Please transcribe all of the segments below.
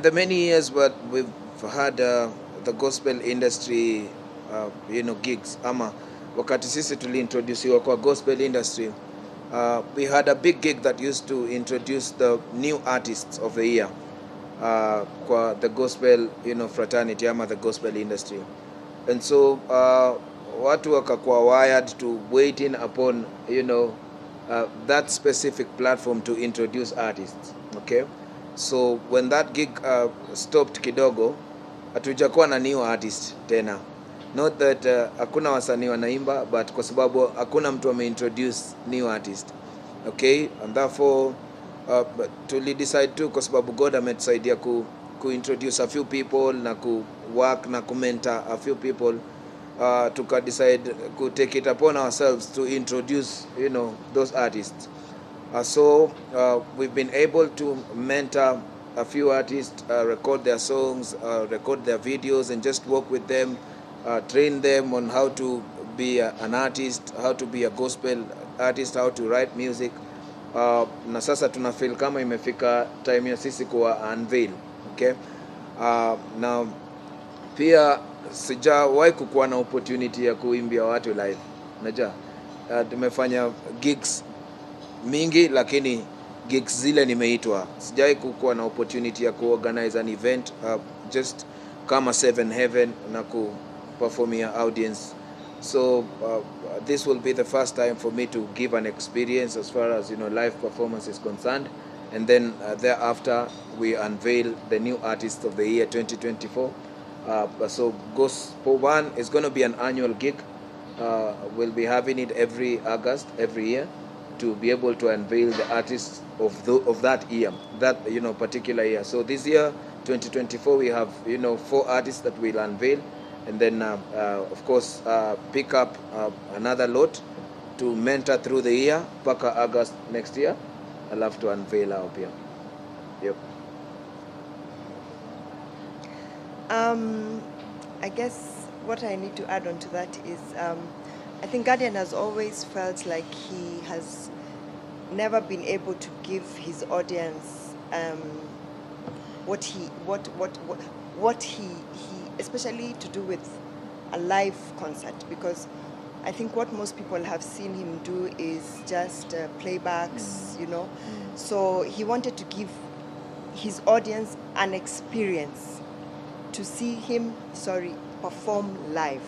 the many years what we've had the gospel industry gigs ama wakati sisi tuliintroduciwa kwa gospel industry, we had a big gig that used to introduce the new artists of the year kwa the gospel fraternity ama the gospel industry. And so watu wakakuwa wired to waiting upon that specific platform to introduce artists. Okay, so when that gig stopped kidogo, hatujakuwa na new artist tena. Not that hakuna wasanii wanaimba, but kwa sababu hakuna mtu ameintroduce new artist. Okay, and therefore tuli decide tu kwa sababu God ametusaidia ku introduce a few people na ku work na ku mentor a few people, tuka decide to take it upon ourselves to introduce those artists. So we've been able to mentor a few artists, record their songs, record their videos, and just work with them, train them on how to be an artist, how to be a gospel artist, how to write music. Na sasa tuna feel kama imefika time ya sisi kuwa unveil. Okay, na pia sijawahi kukuwa na opportunity ya kuimbia watu live. Najua tumefanya gigs mingi, lakini gigs zile nimeitwa. Sijawahi kukuwa na opportunity ya kuorganize an event just kama Seven Heaven na ku performia audience. So this will be the first time for me to give an experience as far as live performance is concerned, and then thereafter we unveil the new artist of the year 2024. So Gospel One is going to be an annual gig. We'll be having it every August every year to be able to unveil the artists of that year, that particular year. So this year 2024 we have 4 artists that we'll unveil, and then of course pick up another lot to mentor through the year mpaka August next year. I'll have to unveil our pia. Yep. I guess what I need to add on to that is I think Guardian has always felt like he has never been able to give his audience what he especially to do with a live concert, because I think what most people have seen him do is just playbacks, So he wanted to give his audience an experience to see him perform live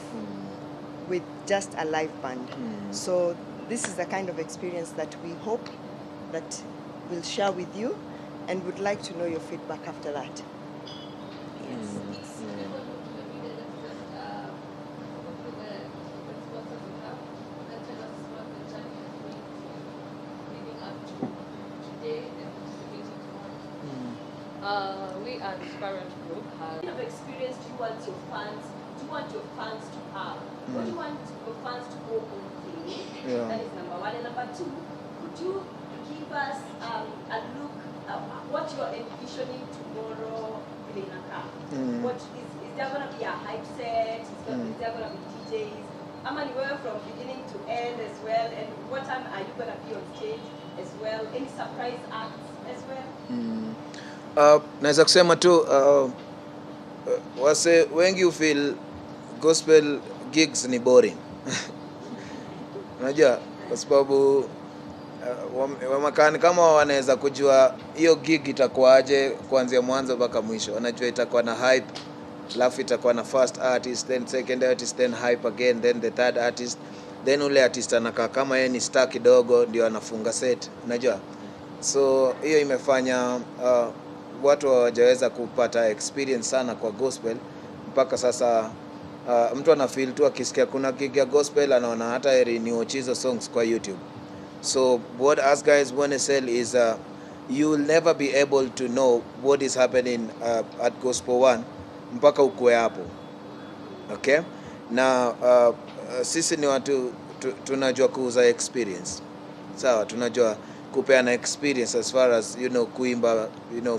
with just a live band. So this is the kind of experience that we hope that we'll share with you, and would like to know your feedback after that. Yes. We are this parent group. What kind of experience do you want your fans to have? What do you want your fans to go on through? Yeah. That is number one. And number two, could you give us a look at what you are envisioning tomorrow in Naka? What is there going to be a hype set? Is there going to be DJs? I'm anywhere from beginning to end as well. And what time are you going to be on stage as well? Any surprise acts as well? Naweza kusema tu wase wengi feel gospel gigs ni boring. Unajua kwa sababu wamakani kama wanaweza kujua hiyo gig itakuwaje kuanzia mwanzo mpaka mwisho. Wanajua itakuwa na hype, alafu itakuwa na first artist, then second artist, then hype again, then the third artist, then ule artist anakaa kama yeye ni star kidogo ndio anafunga set. Unajua, so hiyo imefanya watu hawajaweza kupata experience sana kwa gospel mpaka sasa. Mtu ana feel tu akisikia kuna gig ya gospel anaona hata heri ni watch hizo songs kwa YouTube. So what us guys want to sell is you will never be able to know what is happening at Gospel One mpaka ukue hapo. Okay, na sisi ni watu tunajua kuuza experience. Sawa, tunajua kupeana experience as far as kuimba,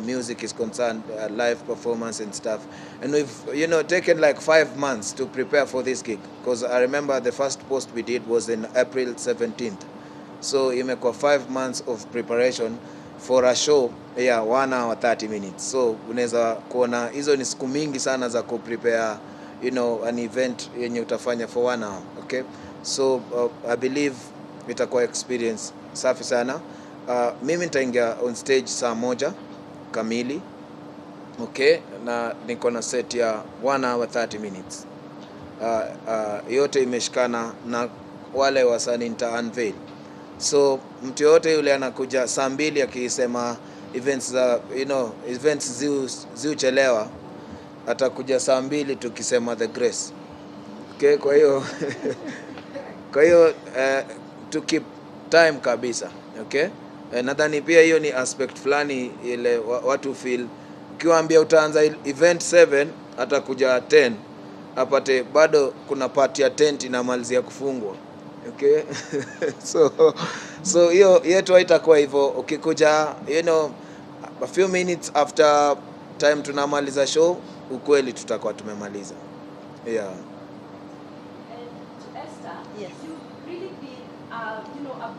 music is concerned, live performance and stuff. And we've taken like 5 months to prepare for this gig, because I remember the first post we did was in April 17th. So imekuwa 5 months of preparation, for a show 1 hour 30 minutes. So unaweza kuona hizo ni siku mingi sana za kuprepare an event yenye utafanya for 1 hour. Okay, so I believe itakuwa experience safi sana. Mimi nitaingia on stage saa 1 kamili. Okay, na niko na set ya 1 hour 30 minutes. Yote imeshikana na wale wasanii nita unveil. So mtu yote yule anakuja saa 2 akisema events za events ziuchelewa, atakuja saa 2 tukisema the grace. Okay, kwa hiyo to keep time kabisa. Okay, nadhani pia hiyo ni aspect fulani ile watu feel. Ukiwaambia utaanza event 7 atakuja 10 apate bado kuna part ya tent inamalizia kufungwa. Okay. so hiyo yetu haitakuwa hivyo. Ukikuja a few minutes after time tunamaliza show, ukweli tutakuwa tumemaliza. Yeah. And to Esther, Yes. you've really been a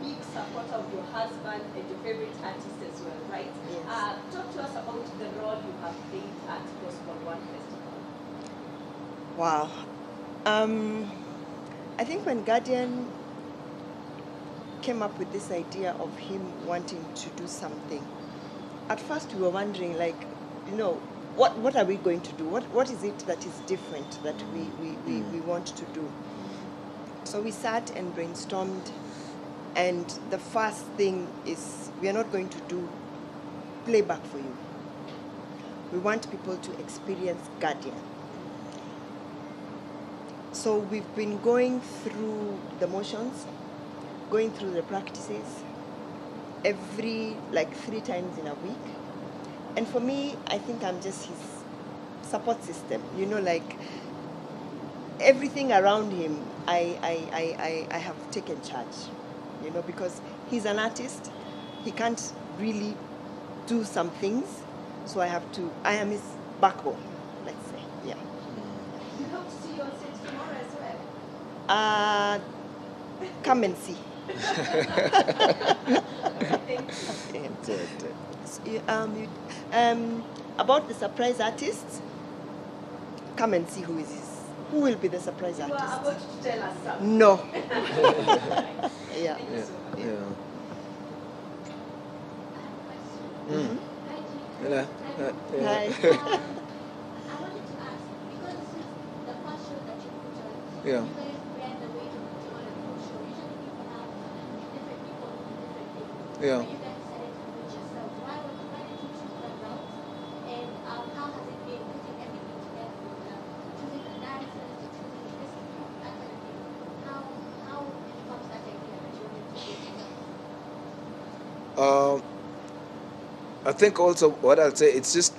big supporter of your husband and your favorite artist as well, right? Yes. Talk to us about the role you have played at Gospel One Festival. Wow. I think when Guardian came up with this idea of him wanting to do something, at first we were wondering, like, what are we going to do? What is it that is different that we want to do? So we sat and brainstormed, and the first thing is we are not going to do playback for you. We want people to experience Guardian. So we've been going through the motions, going through the practices every 3 times in a week. And for me, I think I'm just his support system. Everything around him, I have taken charge, because he's an artist. He can't really do some things. So I am his backbone, let's say, yeah. We hope to see you on stage tomorrow as well. Come and see. About the surprise artists, come and see who will be the surprise You are artist. about to tell us something. No. Yeah. Thank you so much. Yeah. Mhm. Yeah. Hi. I wanted to ask, because this is the first show that you put on, Yeah. you guys bear the weight of putting on a full show. Usually people have different people who do different things. Yeah. But you guys decided to do it yourself. Why did you choose that route? And how has it been putting everything together? Choosing the dancers, choosing this, that kind of thing. How did you come to that idea that you wanted to do it yourself? I think also what I'll say, it's just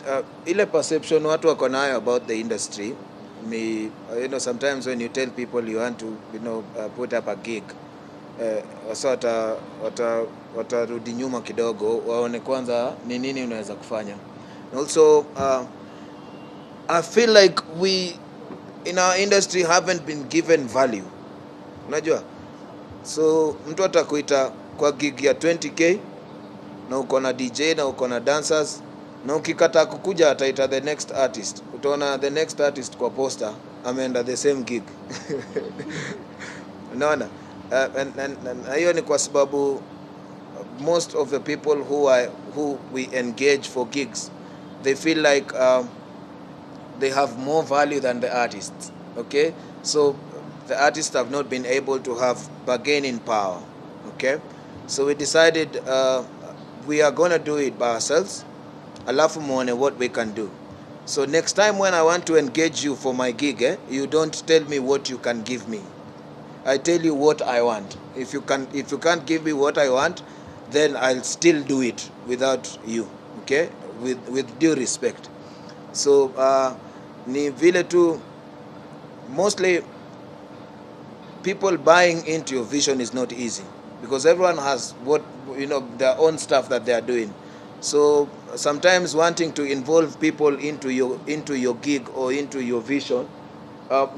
ile perception watu wako nayo about the industry. Sometimes when you tell people you want to put up a gig, so watarudi nyuma kidogo waone kwanza ni nini unaweza kufanya. And also I feel like we in our industry haven't been given value. Unajua? So mtu atakuita kwa gig ya 20k na uko na DJ na uko na dancers, na ukikataa kukuja ataita the next artist. Utaona the next artist kwa poster ameenda the same gig. Unaona? Na hiyo ni kwa sababu most of the people who we engage for gigs, they feel like they have more value than the artists. Okay? So the artists have not been able to have bargaining power. Okay? So we decided we are going to do it by ourselves. Alafu muone what we can do. So next time when I want to engage you for my gig, you don't tell me what you can give me. I tell you what I want. If you can't give me what I want, then I'll still do it without you. Okay? With due respect. So ni vile tu, mostly people buying into your vision is not easy, because everyone has their own stuff that they are doing. So sometimes wanting to involve people into your gig or into your vision,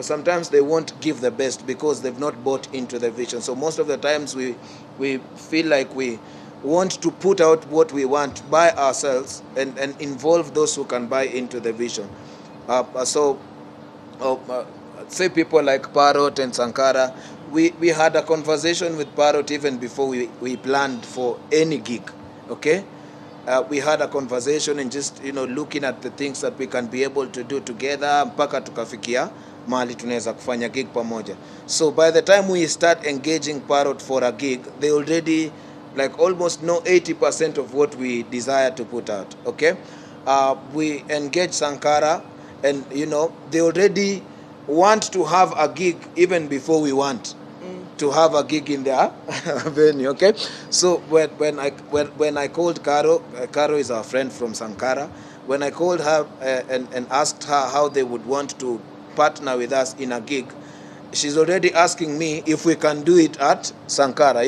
sometimes they won't give the best because they've not bought into the vision. So most of the times we feel like we want to put out what we want by ourselves and involve those who can buy into the vision. Say people like Parrot and Sankara, we had a conversation with Parrot even before we planned for any gig, okay? We had a conversation and just, looking at the things that we can be able to do together mpaka tukafikia mahali tunaweza kufanya gig pamoja. So by the time we start engaging Parrot for a gig, they already like almost know 80% of what we desire to put out, okay? We engage Sankara and, they already want to have a gig even before we want to have a gig in their venue, okay? So when I called Caro, Caro is our friend from Sankara. When I called her and asked her how they would want to partner with us in a gig, she's already asking me if we can do it at Sankara,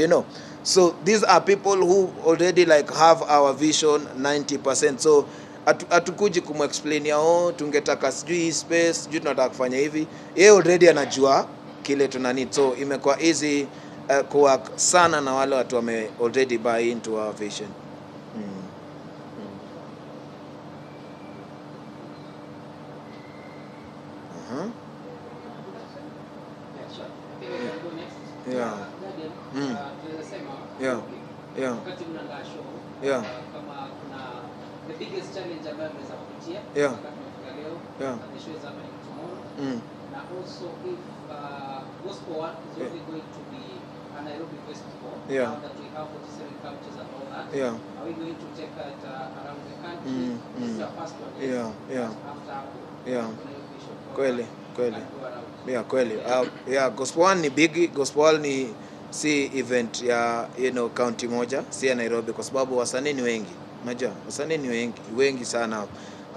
So these are people who already like have our vision 90%. So hatukuji kumexplainia tungetaka sijui space, sijui tunataka kufanya hivi. Yeye already anajua kile tuna need. So imekuwa easy kuwork sana na wale watu wame already buy into our vision. Yeah. Yeah. Yeah. Yeah. The biggest challenge ambayo mnaweza kupitia Yeah. wakati leo Yeah. the show is happening tomorrow. And also if Gospel One is only going to be a Nairobi festival, Yeah. now that we have 47 counties and all that, Yeah. are we going to take that around the country? This is the first one. Yes. Yeah. Yeah. After Yeah. we should go Kweli, kweli. and go around. Yeah, kweli. Gospel One ni bigi. Gospel One ni si event ya county moja, si ya Nairobi, kwa sababu wasanii ni wengi. Unajua, wasanii ni wengi sana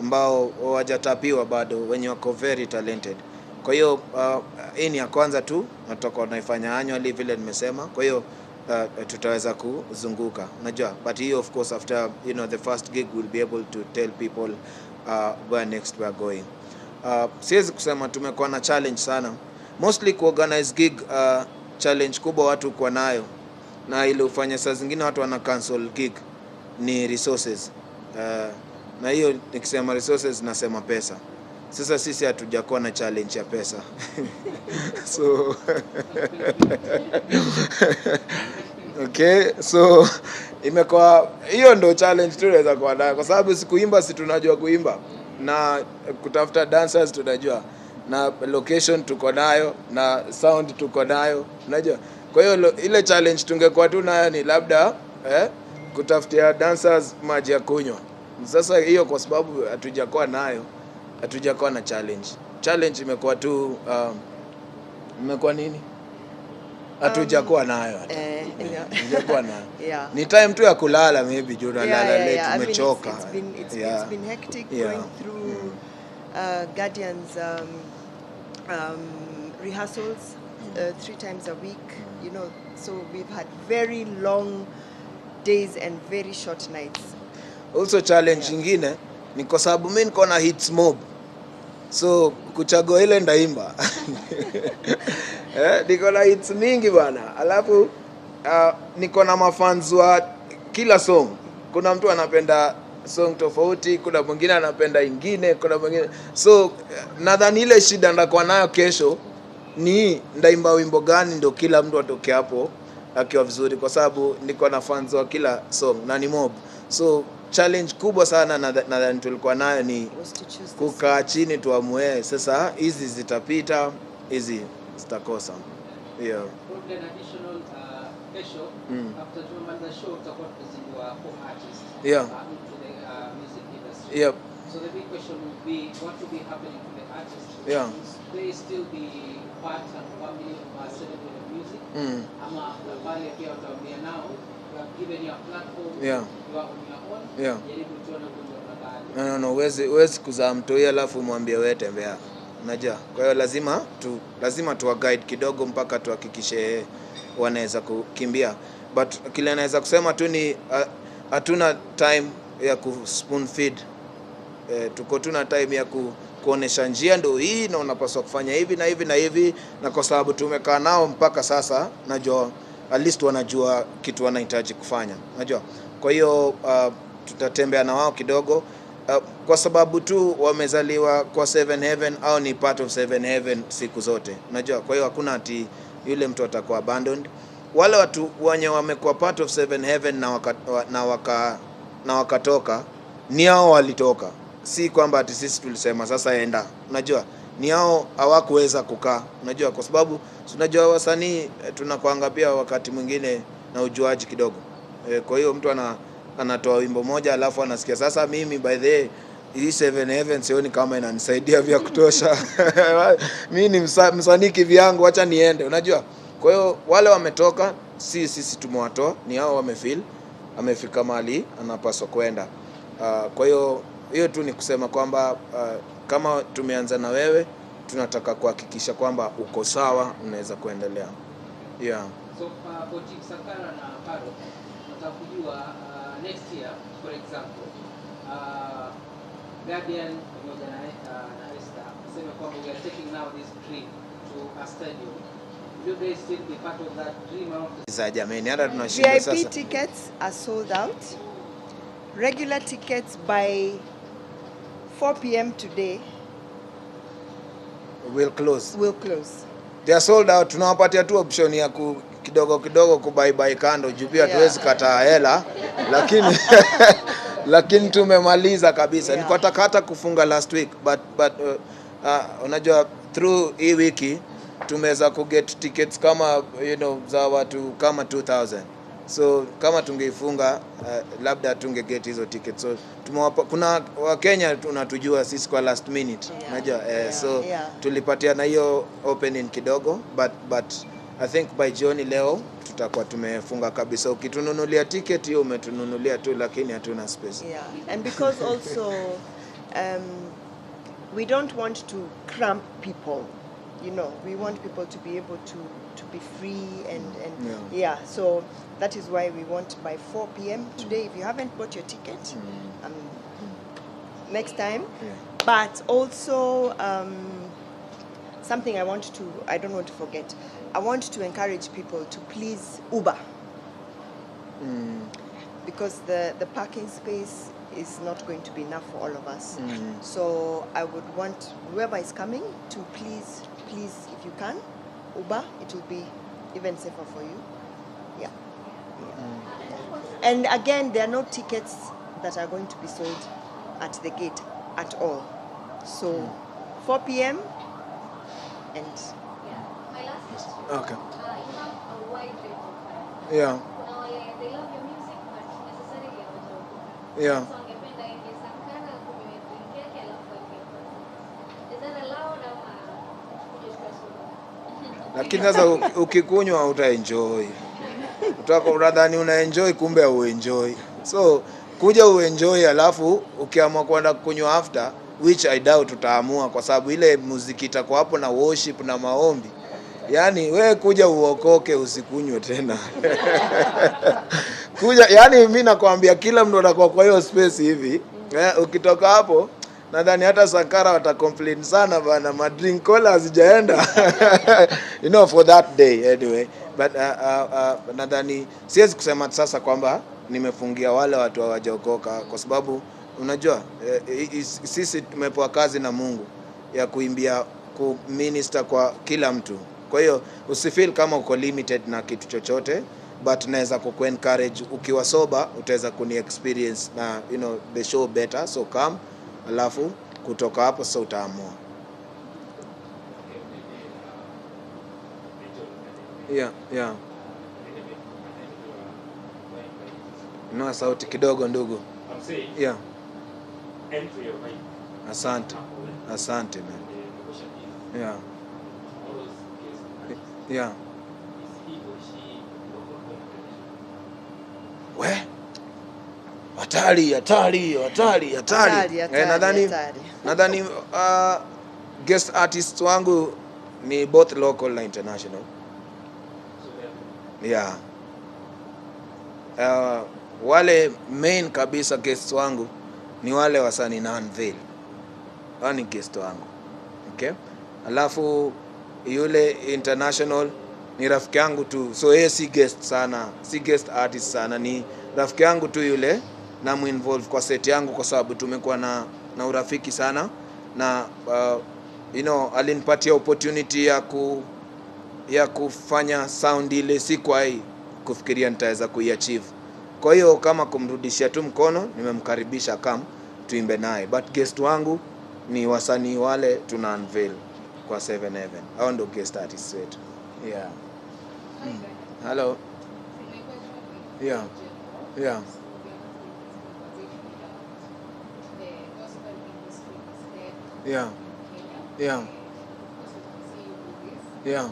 ambao hawajatapiwa bado, wenye wako very talented. Kwa hiyo hii ni ya kwanza tu, nataka naifanya annually vile nimesema. Kwa hiyo tutaweza kuzunguka. Unajua, but hiyo of course after the first gig we'll be able to tell people where next we are going. Siwezi kusema tumekuwa na challenge sana. Mostly kuorganize gig, challenge kubwa watu kwa nayo na ile ufanya saa zingine watu wana cancel gig ni resources. Na hiyo nikisema resources nasema pesa. Sasa sisi hatujakuwa na challenge ya pesa. So okay, so imekuwa hiyo ndo challenge tu naweza kuwa nayo, kwa sababu sikuimba, si tunajua kuimba na kutafuta dancers tunajua, na location tuko nayo na sound tuko nayo, unajua. Kwa hiyo ile challenge tungekuwa tu nayo ni labda kutafutia dancers maji ya kunywa. Sasa hiyo kwa sababu hatujakuwa nayo, hatujakuwa na challenge. Challenge imekuwa tu imekuwa nini? Hatujakuwa nayo. Hatujakuwa nayo. Yeah. Ni time tu ya kulala maybe juu nalala late, tumechoka. It's been hectic going through Guardian's rehearsals 3 times a week, so we've had very long days and very short nights. Also challenge nyingine ni kwa sababu mimi niko na hits mob. So kuchagua ile ndaimba. Niko na hits mingi bana. Alafu niko na mafans wa kila song. Kuna mtu anapenda song tofauti, kuna mwingine anapenda ingine, kuna mwingine. So nadhani ile shida ndakuwa nayo kesho ni ndaimba wimbo gani ndio kila mtu atoke hapo akiwa vizuri, kwa sababu niko na fans wa kila song na ni mob. So challenge kubwa sana nadhani tulikuwa nayo ni kukaa chini tuamue sasa hizi zitapita, hizi zitakosa. Yeah. An additional kesho after the show tutakuwa tunazindua 4 artists into the music industry. Yep. So the big question would be what will be happening to the artists? Yeah. Will they still be part and family of celebrating music? Ama pale pia utaambia nao you have given your platform, Yeah. you are on your own. Yeah. Jaribu tuone kwa No, huwezi kuzaa mtoi alafu mwambie wewe tembea. Unajua? Kwa hiyo lazima tuwa guide kidogo mpaka tuhakikishe wanaweza kukimbia. But kile naweza kusema tu ni hatuna time ya ku spoon feed. Tuko tuna time ya kuonesha njia ndio hii na unapaswa kufanya hivi na hivi na hivi, na kwa sababu tumekaa nao mpaka sasa najua at least wanajua kitu wanahitaji kufanya, unajua. Kwa hiyo tutatembea na wao kidogo kwa sababu tu wamezaliwa kwa Seven Heaven au ni part of Seven Heaven siku zote, unajua. Kwa hiyo hakuna ati yule mtu atakuwa abandoned. Wale watu wenye wamekuwa part of Seven Heaven na wakatoka ni hao walitoka, si kwamba ati sisi tulisema sasa enda, unajua. Ni hao hawakuweza kukaa, unajua, kwa sababu unajua wasanii tunakuanga pia wakati mwingine na ujuaji kidogo. Kwa hiyo mtu anatoa wimbo moja alafu anasikia sasa mimi by the way hii Seven Heaven sioni kama inanisaidia vya kutosha. Mimi ni msanii kivyangu, acha niende, unajua. Kwa hiyo wale wametoka, sisi tumewatoa, ni hao wamefeel amefika mahali anapaswa kwenda. Kwa hiyo tu ni kusema kwamba kama tumeanza na wewe, tunataka kuhakikisha kwamba uko sawa, unaweza kuendelea. Yeah. So for Chief Sankara na Paro, nataka kujua next year for example Guardian pamoja na Esther sema kwamba we are taking now this dream to a stadium. Will you guys still be part of that dream out? Za jamani, hata tunashinda sasa. VIP tickets are sold out. Regular tickets by 4 p.m. today will close. They are sold out. Tunawapatia tu option ya kidogo kubai kando juu pia tuwezi kataa hela, lakini tumemaliza kabisa. Yeah. Nilikuwa hata kufunga last week but unajua through hii wiki tumeweza kuget tickets kama za watu kama 2000. So kama tungeifunga labda tungeget hizo tickets. So kuna Wakenya tunatujua sisi kwa last minute, unajua. So tulipatia na hiyo opening kidogo but I think by jioni leo tutakuwa tumefunga kabisa. Ukitununulia ticket hiyo umetununulia tu, lakini hatuna space. Yeah. And because also we don't want to cramp people. We want people to be able to be free and so that is why we want by 4 p.m. today. If you haven't bought your ticket, next time. Yeah. But also something I don't want to forget. I want to encourage people to please Uber. Because the parking space is not going to be enough for all of us. So I would want whoever is coming to please, if you can, Uber. It will be even safer for you. Yeah. And again, there are no tickets that are going to be sold at the gate at all. So 4 p.m. and My last question. Okay. You have a wide range of fans. Yeah. They love your music, but necessarily hawajaukuka. Yeah. So wangependa inge Sankara kunywe drink yake alafu aingie concert. Is that allowed ama kuchukua soda? Lakini sasa ukikunywa utaenjoy. Utadhani unaenjoy kumbe hauenjoy. So kuja uenjoy alafu ukiamua kwenda kunywa after, which I doubt utaamua kwa sababu ile muziki itakuwa hapo na worship na maombi. Yaani wewe kuja uokoke usikunywe tena. Kuja, yani mimi nakwambia kila mtu anakuwa kwa hiyo space hivi. Ukitoka hapo nadhani hata Sankara watacomplain sana bana, madrink cola hazijaenda. For that day anyway. But nadhani siwezi kusema sasa kwamba nimefungia wale watu hawajaokoka kwa sababu unajua sisi tumepewa kazi na Mungu ya kuimbia minister kwa kila mtu. Kwa hiyo usifeel kama uko limited na kitu chochote, but naweza encourage ukiwa sober utaweza kuni experience na the show better, so come, alafu kutoka hapo sasa utaamua. Yeah. No sauti kidogo ndugu. Yeah. Asante man. Yeah. Yeah. We? Hatari. Nadhani guest artists wangu ni both local na international. Yeah. Wale main kabisa guests wangu ni wale wasanii na Unveil. Hao ni guest wangu. Okay? Alafu yule international ni rafiki yangu tu, so yeye si guest sana, si guest artist sana, ni rafiki yangu tu yule na muinvolve kwa set yangu kwa sababu tumekuwa na urafiki sana na you know, alinipatia opportunity ya kufanya sound ile sikuwa kufikiria nitaweza kuiachieve. Kwa hiyo kama kumrudishia tu mkono, nimemkaribisha come tuimbe naye, but guest wangu ni wasanii wale tuna unveil kwa 7 Heaven. Hao ndio guest artists wetu. Yeah. Hello. Yeah. Yeah. Yeah. Yeah. Yeah.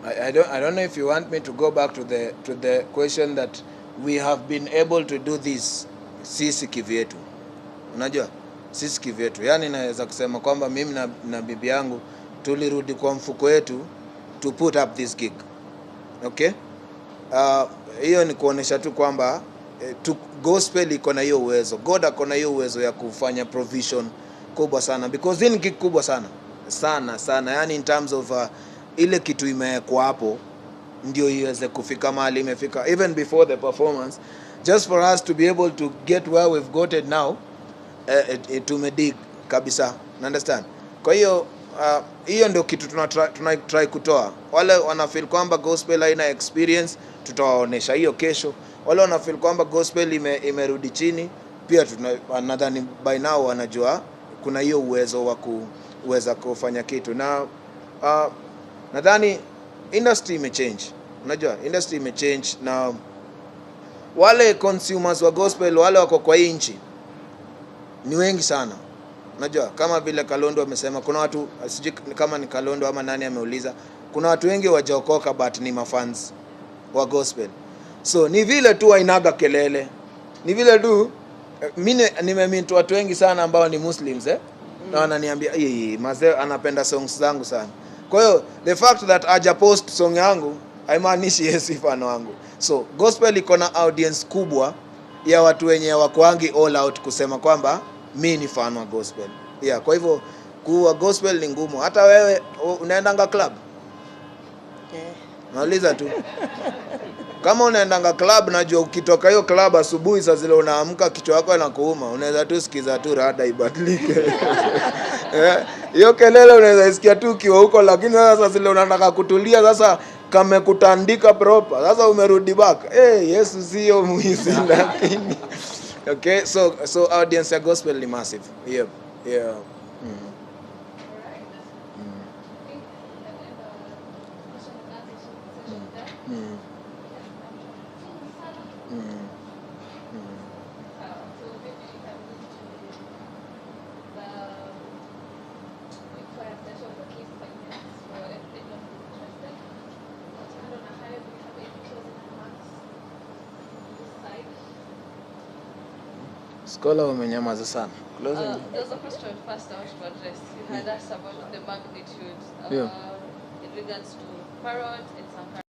I don't know if you want me to go back to the question that we have been able to do this sisi kivyetu. Unajua? Sisi kivyetu. Yaani naweza kusema kwamba mimi na bibi yangu tulirudi kwa mfuko wetu to put up this gig. Okay? Hiyo ni kuonesha tu kwamba gospel iko na hiyo uwezo. God ako na hiyo uwezo ya kufanya provision kubwa sana because hii gig kubwa sana. Sana. Yaani in terms of ile kitu imewekwa hapo ndio iweze kufika mahali imefika even before the performance, just for us to be able to get where we've got it now. Tumedig kabisa, understand? Kwa hiyo hiyo ndio kitu try kutoa. Wale wana feel kwamba gospel haina experience, tutawaonesha hiyo kesho. Wale wana feel kwamba gospel imerudi chini, pia nadhani by now wanajua kuna hiyo uwezo wa kuweza kufanya kitu. Na nadhani industry imechange. Unajua industry imechange na wale consumers wa gospel wale wako kwa hii nchi ni wengi sana. Unajua kama vile Kalondo amesema, kuna watu sijui kama ni Kalondo ama nani ameuliza, kuna watu wengi wajaokoka but ni mafans wa gospel. So ni vile tu wainaga kelele, ni vile tu mimi nimemeet watu wengi sana ambao ni Muslims na wananiambia mazee anapenda songs zangu sana. Kwa hiyo the fact that aja post song yangu haimaanishi yeye si fan wangu. So gospel iko na audience kubwa ya watu wenye wakoangi all out kusema kwamba mimi ni fan wa gospel. Yeah, kwa hivyo kuwa gospel ni ngumu. Hata wewe unaendanga club? Nauliza tu. Kama unaendanga club, najua ukitoka hiyo club asubuhi saa zile unaamka kichwa chako inakuuma, unaweza tu sikiza tu rada ibadilike. Hiyo kelele unaweza isikia tu ukiwa huko, lakini sasa zile unataka kutulia sasa kama kutandika proper. Sasa umerudi back. Yesu sio mwizi lakini. Okay, so audience ya gospel ni massive. Yep. Yeah. Scholar umenyamaza sana. Closing. There's a question first I want to address. You had asked about the magnitude in regards to Parrot and Sankara.